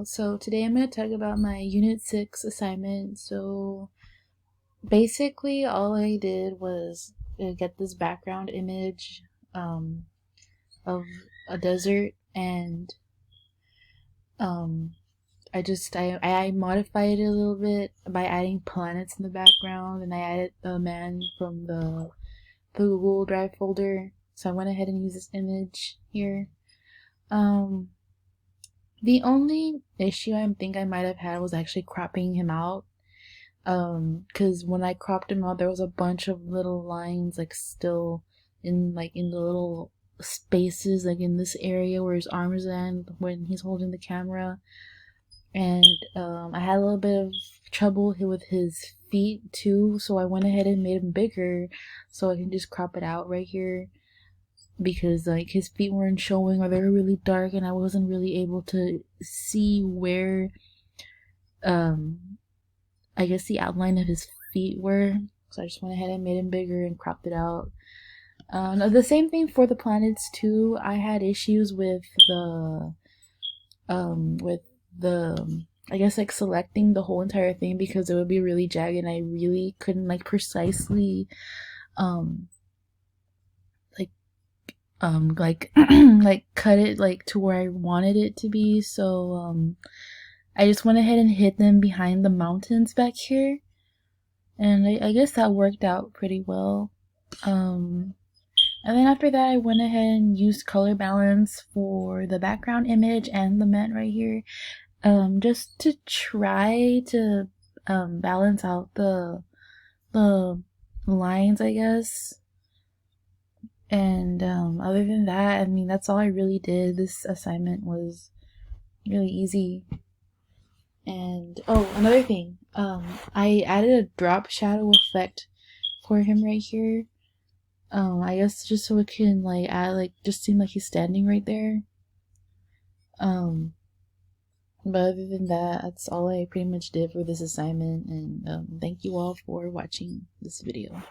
So today I'm going to talk about my Unit 6 assignment. So basically all I did was get this background image um, of a desert, and um, I modified it a little bit by adding planets in the background, and I added the man from the Google Drive folder. So I went ahead and used this image here. The only issue I think I might have had was actually cropping him out. Because when I cropped him out, there was a bunch of little lines, like, still in the little spaces, like in this area where his arm is at when he's holding the camera. And I had a little bit of trouble with his feet too, so I went ahead and made him bigger so I can just crop it out right here, because like his feet weren't showing, or they were really dark, and I wasn't really able to see where I guess the outline of his feet were. So I just went ahead and made him bigger and cropped it out. The same thing for the planets too. I had issues with the I guess like selecting the whole entire thing, because it would be really jagged and I really couldn't like precisely like like cut it like to where I wanted it to be. So I just went ahead and hid them behind the mountains back here, and I guess that worked out pretty well. And then after that, I went ahead and used color balance for the background image and the mat right here, just to try to balance out the lines, I guess. And other than that, I mean, that's all I really did. This assignment was really easy. And oh, another thing, I added a drop shadow effect for him right here. I guess just so it can like add, like, just seem like he's standing right there. But other than that, that's all I pretty much did for this assignment. And thank you all for watching this video.